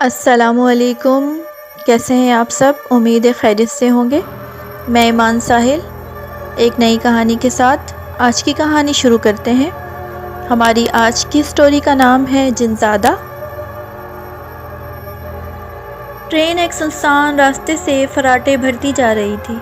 السلام علیکم، کیسے ہیں آپ سب؟ امید ہے خیریت سے ہوں گے۔ میں ایمان ساحل ایک نئی کہانی کے ساتھ آج کی کہانی شروع کرتے ہیں۔ ہماری آج کی سٹوری کا نام ہے جنزادہ۔ ٹرین ایک سنسان راستے سے فراٹے بھرتی جا رہی تھی۔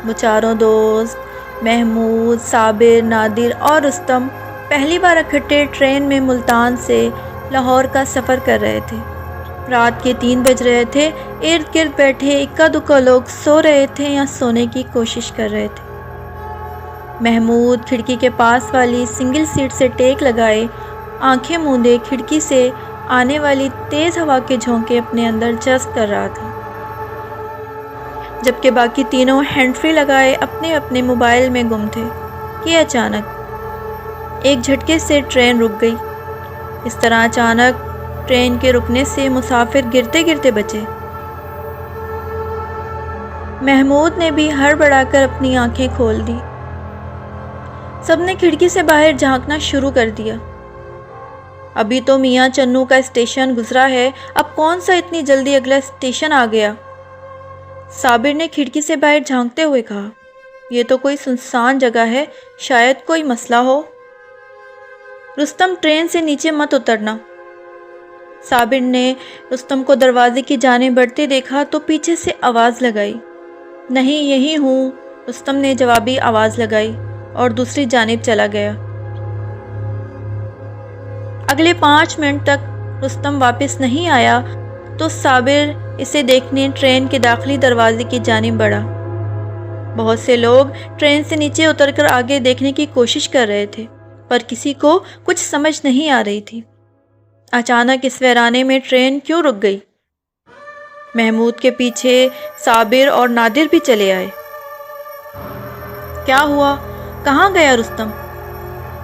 وہ چاروں دوست محمود، صابر، نادر اور رستم پہلی بار اکٹھے ٹرین میں ملتان سے لاہور کا سفر کر رہے تھے۔ رات کے 3 بج رہے تھے۔ ارد گرد بیٹھے اکا دکا لوگ سو رہے تھے یا سونے کی کوشش کر رہے تھے۔ محمود کھڑکی کے پاس والی سنگل سیٹ سے ٹیک لگائے آنکھیں موندے کھڑکی سے آنے والی تیز ہوا کے جھونکے اپنے اندر جذب کر رہا تھا، جبکہ باقی تینوں ہینڈ فری لگائے اپنے اپنے موبائل میں گم تھے کہ اچانک ایک جھٹکے سے ٹرین رک گئی۔ اس طرح اچانک ٹرین کے رکنے سے مسافر گرتے گرتے بچے۔ محمود نے بھی ہڑبڑا کر اپنی آنکھیں کھول دی۔ سب نے کھڑکی سے باہر جھانکنا شروع کر دیا۔ ابھی تو میاں چنو کا اسٹیشن گزرا ہے، اب کون سا اتنی جلدی اگلا اسٹیشن آ گیا؟ صابر نے کھڑکی سے باہر جھانکتے ہوئے کہا۔ یہ تو کوئی سنسان جگہ ہے، شاید کوئی مسئلہ ہو۔ رستم، ٹرین سے نیچے مت اترنا۔ صابر نے رستم کو دروازے کی جانب بڑھتے دیکھا تو پیچھے سے آواز لگائی۔ نہیں، یہی ہوں، رستم نے جوابی آواز لگائی اور دوسری جانب چلا گیا۔ اگلے 5 منٹ تک رستم واپس نہیں آیا تو صابر اسے دیکھنے ٹرین کے داخلی دروازے کی جانب بڑھا۔ بہت سے لوگ ٹرین سے نیچے اتر کر آگے دیکھنے کی کوشش کر رہے تھے، پر کسی کو کچھ سمجھ نہیں آ رہی تھی۔ اچانک اس ویرانے میں ٹرین کیوں رک گئی؟ محمود کے پیچھے صابر اور نادر بھی چلے آئے۔ کیا ہوا؟ کہاں گیا رستم؟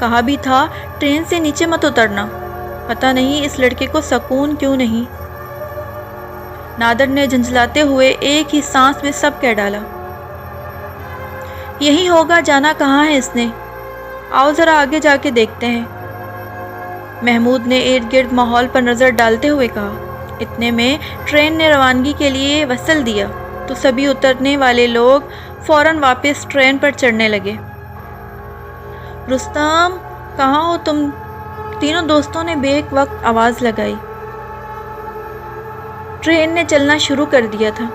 کہا بھی تھا ٹرین سے نیچے مت اترنا، پتہ نہیں اس لڑکے کو سکون کیوں نہیں۔ نادر نے جھنجھلاتے ہوئے ایک ہی سانس میں سب کہہ ڈالا۔ یہی ہوگا، جانا کہاں ہے اس نے؟ آؤ ذرا آگے جا کے دیکھتے ہیں۔ محمود نے ارد گرد ماحول پر نظر ڈالتے ہوئے کہا۔ اتنے میں ٹرین نے روانگی کے لیے وصل دیا تو سبھی اترنے والے لوگ فوراً واپس ٹرین پر چڑھنے لگے۔ رستم، کہاں ہو تم؟ تینوں دوستوں نے بیک وقت آواز لگائی۔ ٹرین نے چلنا شروع کر دیا تھا،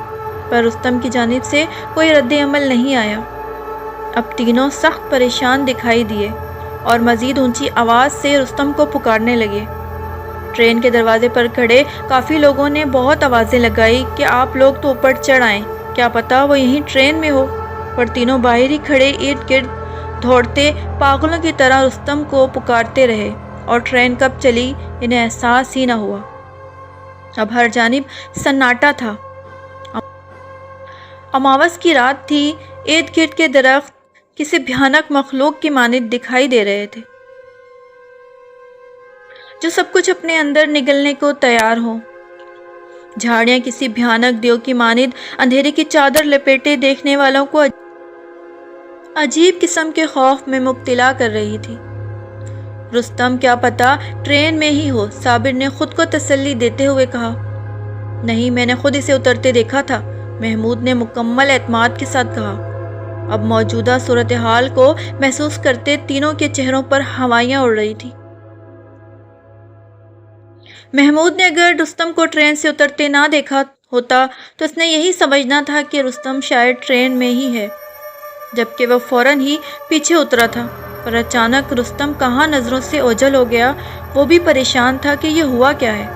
پر رستم کی جانب سے کوئی رد عمل نہیں آیا۔ اب تینوں سخت پریشان دکھائی دیے اور مزید اونچی آواز سے رستم کو پکارنے لگے۔ ٹرین کے دروازے پر کھڑے کافی لوگوں نے بہت آوازیں لگائی کہ آپ لوگ تو اوپر چڑھ آئیں، کیا پتا وہ یہیں ٹرین میں ہو، پر تینوں باہر ہی کھڑے ارد گرد دوڑتے پاگلوں کی طرح رستم کو پکارتے رہے اور ٹرین کب چلی انہیں احساس ہی نہ ہوا۔ اب ہر جانب سناٹا تھا۔ اماوس کی رات تھی، ارد گرد کے درخت کسی بھیانک مخلوق کی مانند دکھائی دے رہے تھے، جو سب کچھ اپنے اندر نگلنے کو تیار ہو۔ جھاڑیاں کسی بھیانک دیو کی مانند اندھیرے کی چادر لپیٹے دیکھنے والوں کو عجیب قسم کے خوف میں مبتلا کر رہی تھی۔ رستم، کیا پتا ٹرین میں ہی ہو، صابر نے خود کو تسلی دیتے ہوئے کہا۔ نہیں، میں نے خود اسے اترتے دیکھا تھا، محمود نے مکمل اعتماد کے ساتھ کہا۔ اب موجودہ صورتحال کو محسوس کرتے تینوں کے چہروں پر ہوائیاں اڑ رہی تھی۔ محمود نے اگر رستم کو ٹرین سے اترتے نہ دیکھا ہوتا تو اس نے یہی سمجھنا تھا کہ رستم شاید ٹرین میں ہی ہے، جبکہ وہ فوراً ہی پیچھے اترا تھا۔ پر اچانک رستم کہاں نظروں سے اوجھل ہو گیا، وہ بھی پریشان تھا کہ یہ ہوا کیا ہے۔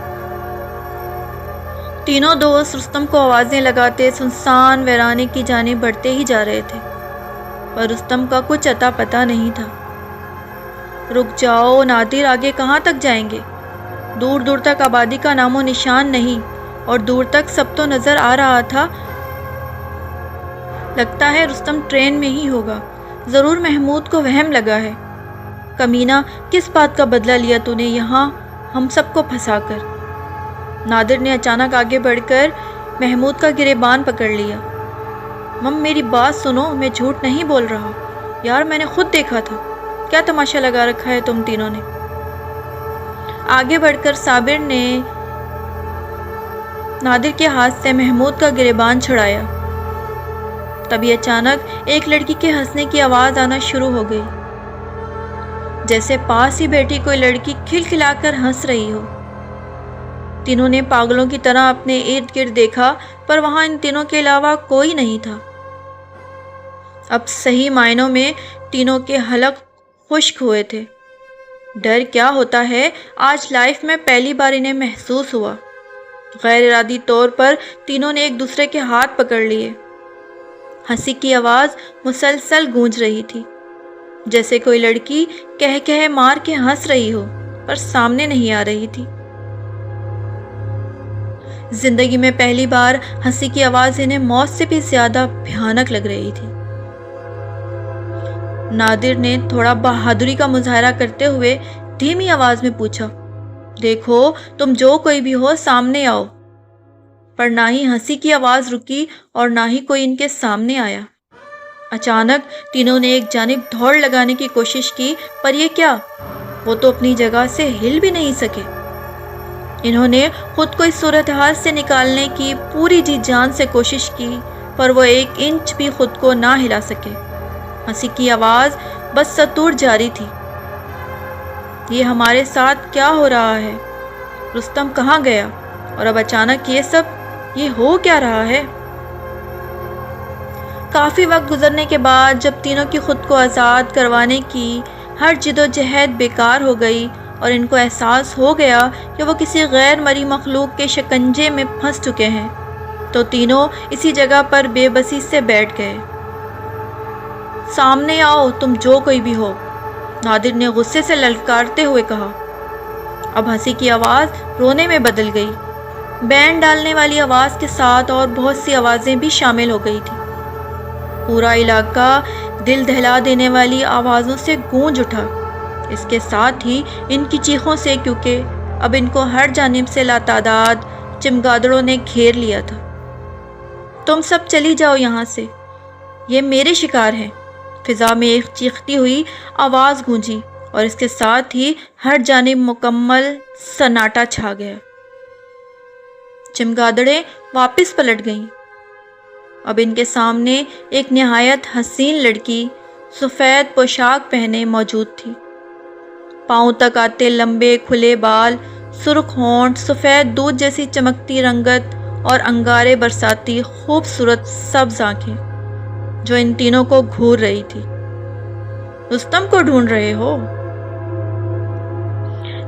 تینوں دوست رستم کو آوازیں لگاتے سنسان ویرانے کی جانب بڑھتے ہی جا رہے تھے، پر رستم کا کچھ اتا پتا نہیں تھا۔ رک جاؤ نادر، آگے کہاں تک جائیں گے؟ دور دور تک آبادی کا نام و نشان نہیں، اور دور تک سب تو نظر آ رہا تھا۔ لگتا ہے رستم ٹرین میں ہی ہوگا، ضرور محمود کو وہم لگا ہے۔ کمینہ، کس بات کا بدلہ لیا تو نے یہاں ہم سب کو پھنسا کر؟ نادر نے اچانک آگے بڑھ کر محمود کا گریبان پکڑ لیا۔ مم، میری بات سنو، میں جھوٹ نہیں بول رہا، یار میں نے خود دیکھا تھا۔ کیا تماشا لگا رکھا ہے تم تینوں نے؟ آگے بڑھ کر صابر نے نادر کے ہاتھ سے محمود کا گریبان چھڑایا۔ تبھی اچانک ایک لڑکی کے ہنسنے کی آواز آنا شروع ہو گئی، جیسے پاس ہی بیٹھی کوئی لڑکی کھلکھلا کر ہنس رہی ہو۔ تینوں نے پاگلوں کی طرح اپنے ارد گرد دیکھا، پر وہاں ان تینوں کے علاوہ کوئی نہیں تھا۔ اب صحیح معنوں میں تینوں کے حلق خشک ہوئے تھے۔ ڈر کیا ہوتا ہے آج لائف میں پہلی بار انہیں محسوس ہوا۔ غیر ارادی طور پر تینوں نے ایک دوسرے کے ہاتھ پکڑ لیے۔ ہنسی کی آواز مسلسل گونج رہی تھی، جیسے کوئی لڑکی کہہ مار کے ہنس رہی ہو پر سامنے نہیں آ رہی تھی۔ زندگی میں پہلی بار ہنسی کی آواز انہیں موت سے بھی زیادہ بھیانک لگ رہی تھی۔ نادر نے تھوڑا بہادری کا مظاہرہ کرتے ہوئے دھیمی آواز میں پوچھا، دیکھو تم جو کوئی بھی ہو سامنے آؤ۔ پر نہ ہی ہنسی کی آواز رکی اور نہ ہی کوئی ان کے سامنے آیا۔ اچانک تینوں نے ایک جانب دوڑ لگانے کی کوشش کی، پر یہ کیا، وہ تو اپنی جگہ سے ہل بھی نہیں سکے۔ انہوں نے خود کو اس صورتحال سے نکالنے کی پوری جی جان سے کوشش کی، پر وہ 1 انچ بھی خود کو نہ ہلا سکے۔ ہنسی کی آواز بس ستور جاری تھی، یہ ہمارے ساتھ کیا ہو رہا ہے؟ رستم کہاں گیا؟ اور اب اچانک یہ ہو کیا رہا ہے؟ کافی وقت گزرنے کے بعد جب تینوں کی خود کو آزاد کروانے کی ہر جد و جہد بیکار ہو گئی اور ان کو احساس ہو گیا کہ وہ کسی غیر مری مخلوق کے شکنجے میں پھنس چکے ہیں، تو تینوں اسی جگہ پر بے بسی سے بیٹھ گئے۔ سامنے آؤ تم جو کوئی بھی ہو، نادر نے غصے سے للکارتے ہوئے کہا۔ اب ہنسی کی آواز رونے میں بدل گئی۔ بینڈ ڈالنے والی آواز کے ساتھ اور بہت سی آوازیں بھی شامل ہو گئی تھی۔ پورا علاقہ دل دہلا دینے والی آوازوں سے گونج اٹھا، اس کے ساتھ ہی ان کی چیخوں سے، کیونکہ اب ان کو ہر جانب سے لاتعداد چمگادڑوں نے گھیر لیا تھا۔ تم سب چلی جاؤ یہاں سے، یہ میرے شکار ہیں۔ فضا میں ایک چیختی ہوئی آواز گونجی اور اس کے ساتھ ہی ہر جانب مکمل سناٹا چھا گیا۔ چمگادڑیں واپس پلٹ گئیں۔ اب ان کے سامنے ایک نہایت حسین لڑکی سفید پوشاک پہنے موجود تھی۔ پاؤں تک آتے لمبے کھلے بال، سرخ ہونٹ، سفید دودھ جیسی چمکتی رنگت اور انگارے برساتی خوبصورت سبز آنکھیں جو ان تینوں کو گھور رہی تھی۔ رستم کو ڈھونڈ رہے ہو؟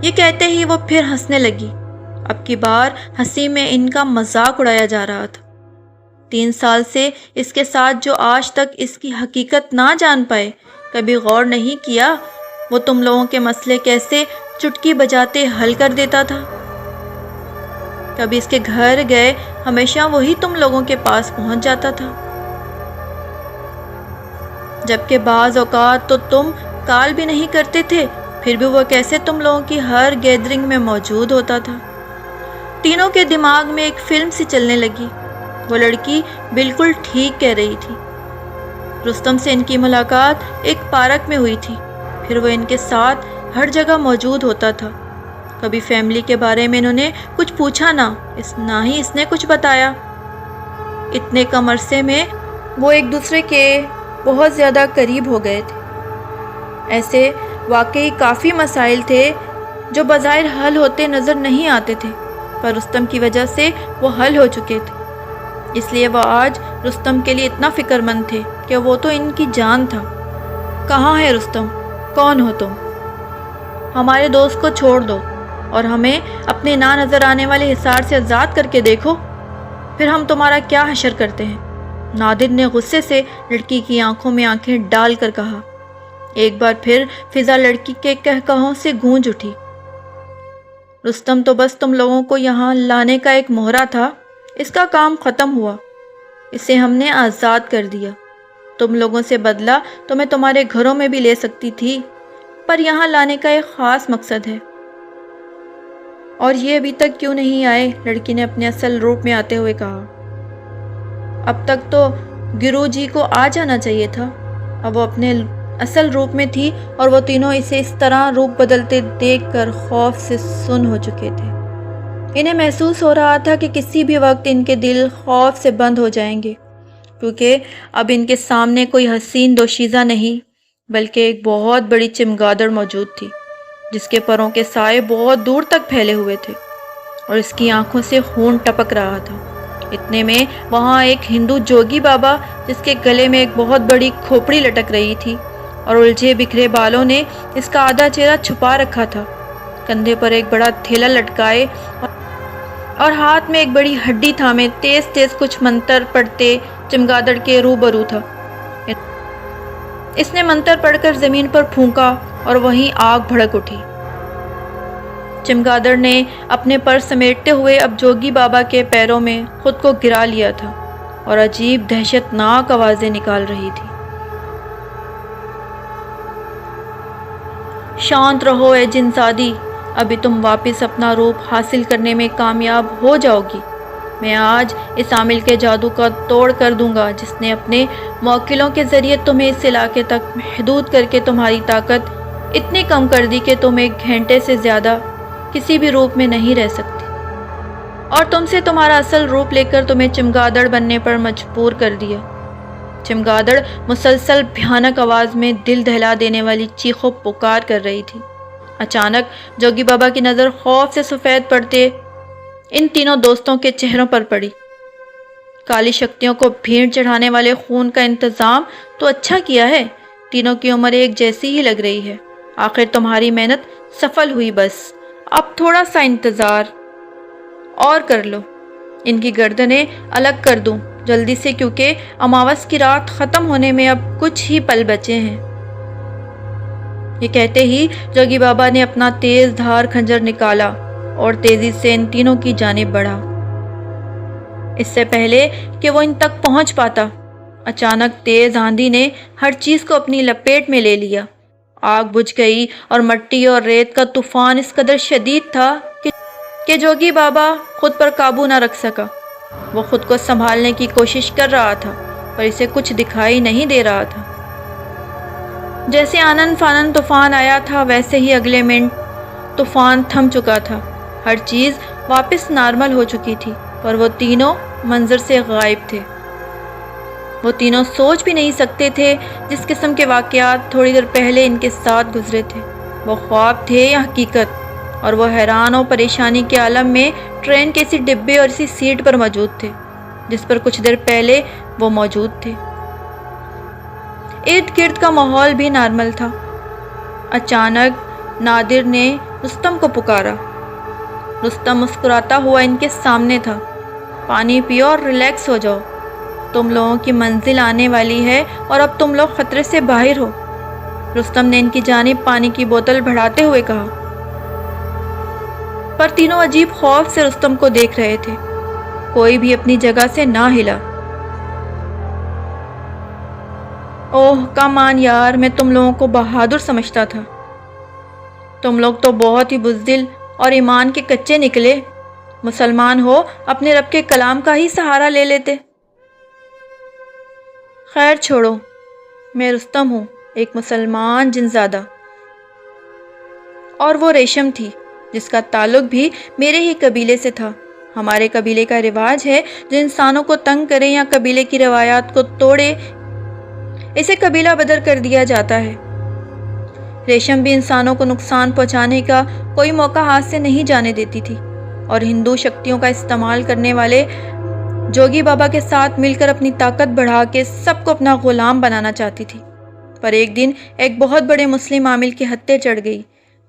یہ کہتے ہی وہ پھر ہنسنے لگی۔ اب کی بار ہنسی میں ان کا مذاق اڑایا جا رہا تھا۔ 3 سال سے اس کے ساتھ جو آج تک اس کی حقیقت نہ جان پائے، کبھی غور نہیں کیا وہ تم لوگوں کے مسئلے کیسے چٹکی بجاتے حل کر دیتا تھا؟ کبھی اس کے گھر گئے ہمیشہ وہی تم لوگوں کے پاس پہنچ جاتا تھا، جبکہ بعض اوقات تو تم کال بھی نہیں کرتے تھے، پھر بھی وہ کیسے تم لوگوں کی ہر گیدرنگ میں موجود ہوتا تھا۔ تینوں کے دماغ میں ایک فلم سی چلنے لگی۔ وہ لڑکی بالکل ٹھیک کہہ رہی تھی۔ رستم سے ان کی ملاقات ایک پارک میں ہوئی تھی، پھر وہ ان کے ساتھ ہر جگہ موجود ہوتا تھا۔ کبھی فیملی کے بارے میں انہوں نے کچھ پوچھا نہ ہی اس نے کچھ بتایا۔ اتنے کم عرصے میں وہ ایک دوسرے کے بہت زیادہ قریب ہو گئے تھے۔ ایسے واقعی کافی مسائل تھے جو بظاہر حل ہوتے نظر نہیں آتے تھے، پر رستم کی وجہ سے وہ حل ہو چکے تھے۔ اس لیے وہ آج رستم کے لیے اتنا فکر مند تھے کہ وہ تو ان کی جان تھا۔ کہاں ہے رستم؟ کون ہو تم؟ ہمارے دوست کو چھوڑ دو اور ہمیں اپنے نہ نظر آنے والے حصار سے آزاد کر کے دیکھو، پھر ہم تمہارا کیا حشر کرتے ہیں، نادر نے غصے سے لڑکی کی آنکھوں میں آنکھیں ڈال کر کہا۔ ایک بار پھر فضا لڑکی کے کہکہوں سے گونج اٹھی۔ رستم تو بس تم لوگوں کو یہاں لانے کا ایک مہرا تھا، اس کا کام ختم ہوا، اسے ہم نے آزاد کر دیا۔ تم لوگوں سے بدلہ تو میں تمہارے گھروں میں بھی لے سکتی تھی، پر یہاں لانے کا ایک خاص مقصد ہے۔ اور یہ ابھی تک کیوں نہیں آئے؟ لڑکی نے اپنے اصل روپ میں آتے ہوئے کہا۔ اب تک تو گرو جی کو آ جانا چاہیے تھا۔ اب وہ اپنے اصل روپ میں تھی اور وہ تینوں اسے اس طرح روپ بدلتے دیکھ کر خوف سے سن ہو چکے تھے۔ انہیں محسوس ہو رہا تھا کہ کسی بھی وقت ان کے دل خوف سے بند ہو جائیں گے، کیونکہ اب ان کے سامنے کوئی حسین دوشیزہ نہیں بلکہ ایک بہت بڑی چمگادڑ موجود تھی، جس کے پروں کے سائے بہت دور تک پھیلے ہوئے تھے اور اس کی آنکھوں سے خون ٹپک رہا تھا۔ اتنے میں وہاں ایک ہندو جوگی بابا، جس کے گلے میں ایک بہت بڑی کھوپڑی لٹک رہی تھی اور الجھے بکھرے بالوں نے اس کا آدھا چہرہ چھپا رکھا تھا، کندھے پر ایک بڑا تھیلا لٹکائے اور ہاتھ میں ایک بڑی ہڈی تھامے تیز تیز کچھ منتر پڑھتے چمگادڑ کے روبرو تھا۔ اس نے منتر پڑھ کر زمین پر پھونکا اور وہیں آگ بھڑک اٹھی۔ چمگادڑ نے اپنے پر سمیٹتے ہوئے اب جوگی بابا کے پیروں میں خود کو گرا لیا تھا اور عجیب دہشتناک آوازیں نکال رہی تھی۔ شانت رہو اے جن زادی، ابھی تم واپس اپنا روپ حاصل کرنے میں کامیاب ہو جاؤ گی۔ میں آج اس عامل کے جادو کا توڑ کر دوں گا جس نے اپنے موکلوں کے ذریعے تمہیں اس علاقے تک محدود کر کے تمہاری طاقت اتنی کم کر دی کہ تم ایک گھنٹے سے زیادہ کسی بھی روپ میں نہیں رہ سکتی، اور تم سے تمہارا اصل روپ لے کر تمہیں چمگادڑ بننے پر مجبور کر دیا۔ چمگادڑ مسلسل بھیانک آواز میں دل دہلا دینے والی چیخ و پکار کر رہی تھی۔ اچانک جوگی بابا کی نظر خوف سے سفید پڑتے ان تینوں دوستوں کے چہروں پر پڑی۔ کالی شکتیوں کو بھیڑ چڑھانے والے خون کا انتظام تو اچھا کیا ہے، تینوں کی عمر ایک جیسی ہی لگ رہی ہے، آخر تمہاری محنت سفل ہوئی، بس اب تھوڑا سا انتظار اور کر لو، ان کی گردنیں الگ کر دوں جلدی سے، کیونکہ اماوس کی رات ختم ہونے میں اب کچھ ہی پل بچے ہیں۔ یہ کہتے ہی جوگی بابا نے اپنا تیز دھار خنجر نکالا اور تیزی سے ان تینوں کی جانب بڑھا۔ اس سے پہلے کہ وہ ان تک پہنچ پاتا، اچانک تیز آندھی نے ہر چیز کو اپنی لپیٹ میں لے لیا۔ آگ بجھ گئی اور مٹی اور ریت کا طوفان اس قدر شدید تھا کہ جوگی بابا خود پر قابو نہ رکھ سکا۔ وہ خود کو سنبھالنے کی کوشش کر رہا تھا پر اسے کچھ دکھائی نہیں دے رہا تھا۔ جیسے آنن فانن طوفان آیا تھا ویسے ہی اگلے منٹ طوفان تھم چکا تھا، ہر چیز واپس نارمل ہو چکی تھی، پر وہ تینوں منظر سے غائب تھے۔ وہ تینوں سوچ بھی نہیں سکتے تھے جس قسم کے واقعات تھوڑی دیر پہلے ان کے ساتھ گزرے تھے، وہ خواب تھے یا حقیقت، اور وہ حیران اور پریشانی کے عالم میں ٹرین کے اسی ڈبے اور اسی سیٹ پر موجود تھے جس پر کچھ دیر پہلے وہ موجود تھے۔ ارد گرد کا ماحول بھی نارمل تھا۔ اچانک نادر نے رستم کو پکارا۔ رستم مسکراتا ہوا ان کے سامنے تھا۔ پانی پیو اور ریلیکس ہو جاؤ، تم لوگوں کی منزل آنے والی ہے اور اب تم لوگ خطرے سے باہر ہو، رستم نے ان کی جانب پانی کی بوتل بڑھاتے ہوئے کہا۔ پر تینوں عجیب خوف سے رستم کو دیکھ رہے تھے، کوئی بھی اپنی جگہ سے نہ ہلا۔ اوہ کمان یار، میں تم لوگوں کو بہادر سمجھتا تھا، تم لوگ تو بہت ہی بزدل اور ایمان کے کچے نکلے، مسلمان ہو اپنے رب کے کلام کا ہی سہارا لے لیتے۔ خیر چھوڑو، میں رستم ہوں، ایک مسلمان جنزادہ، اور وہ ریشم تھی جس کا تعلق بھی میرے ہی قبیلے سے تھا۔ ہمارے قبیلے کا رواج ہے جو انسانوں کو تنگ کرے یا قبیلے کی روایات کو توڑے اسے قبیلہ بدر کر دیا جاتا ہے۔ ریشم بھی انسانوں کو نقصان پہنچانے کا کوئی موقع ہاتھ سے نہیں جانے دیتی تھی اور ہندو شکتیوں کا استعمال کرنے والے جوگی بابا کے ساتھ مل کر اپنی طاقت بڑھا کے سب کو اپنا غلام بنانا چاہتی تھی۔ پر ایک دن ایک بہت بڑے مسلم عامل کے ہتھے چڑھ گئی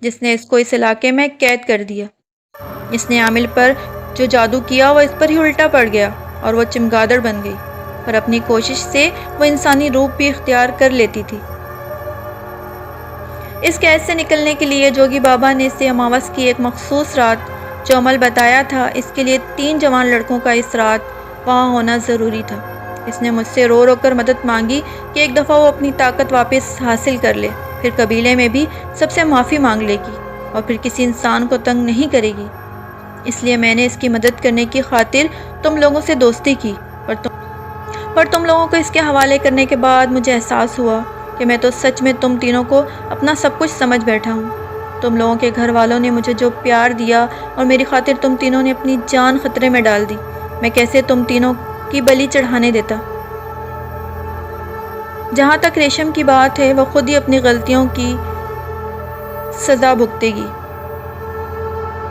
جس نے اس کو اس علاقے میں قید کر دیا۔ اس نے عامل پر جو جادو کیا وہ اس پر ہی الٹا پڑ گیا اور وہ چمگادڑ بن گئی، پر اپنی کوشش سے وہ انسانی روپ بھی اختیار کر لیتی تھی۔ اس قید سے نکلنے کے لیے جوگی بابا نے اسے اماوس کی ایک مخصوص رات جو عمل بتایا تھا، اس کے لیے 3 جوان لڑکوں کا اس رات وہاں ہونا ضروری تھا۔ اس نے مجھ سے رو رو کر مدد مانگی کہ ایک دفعہ وہ اپنی طاقت واپس حاصل کر لے، پھر قبیلے میں بھی سب سے معافی مانگ لے گی اور پھر کسی انسان کو تنگ نہیں کرے گی۔ اس لیے میں نے اس کی مدد کرنے کی خاطر تم لوگوں سے دوستی کی، پر تم لوگوں کو اس کے حوالے کرنے کے بعد مجھے احساس ہوا کہ میں تو سچ میں تم تینوں کو اپنا سب کچھ سمجھ بیٹھا ہوں۔ تم لوگوں کے گھر والوں نے مجھے جو پیار دیا اور میری خاطر تم تینوں نے اپنی جان خطرے میں ڈال دی، میں کیسے تم تینوں کی بلی چڑھانے دیتا۔ جہاں تک ریشم کی بات ہے، وہ خود ہی اپنی غلطیوں کی سزا بھگتے گی۔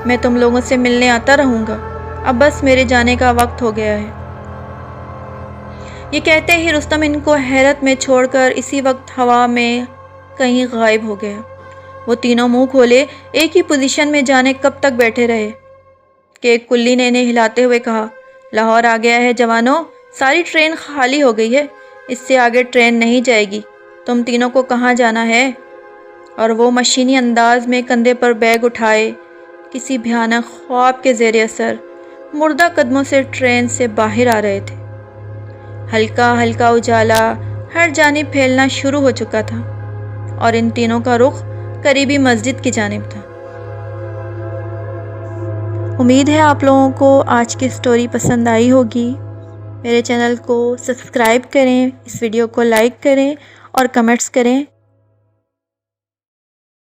میں تم لوگوں سے ملنے آتا رہوں گا، اب بس میرے جانے کا وقت ہو گیا ہے۔ یہ کہتے ہی رستم ان کو حیرت میں چھوڑ کر اسی وقت ہوا میں کہیں غائب ہو گیا۔ وہ تینوں منہ کھولے ایک ہی پوزیشن میں جانے کب تک بیٹھے رہے کہ ایک کلی نے انہیں ہلاتے ہوئے کہا، لاہور آ گیا ہے جوانوں، ساری ٹرین خالی ہو گئی ہے، اس سے آگے ٹرین نہیں جائے گی، تم تینوں کو کہاں جانا ہے؟ اور وہ مشینی انداز میں کندھے پر بیگ اٹھائے کسی بھیانک خواب کے زیر اثر مردہ قدموں سے ٹرین سے باہر آ رہے تھے۔ ہلکا ہلکا اجالا ہر جانب پھیلنا شروع ہو چکا تھا اور ان تینوں کا رخ قریبی مسجد کی جانب تھا۔ امید ہے آپ لوگوں کو آج کی سٹوری پسند آئی ہوگی۔ میرے چینل کو سبسکرائب کریں، اس ویڈیو کو لائک کریں اور کمنٹس کریں۔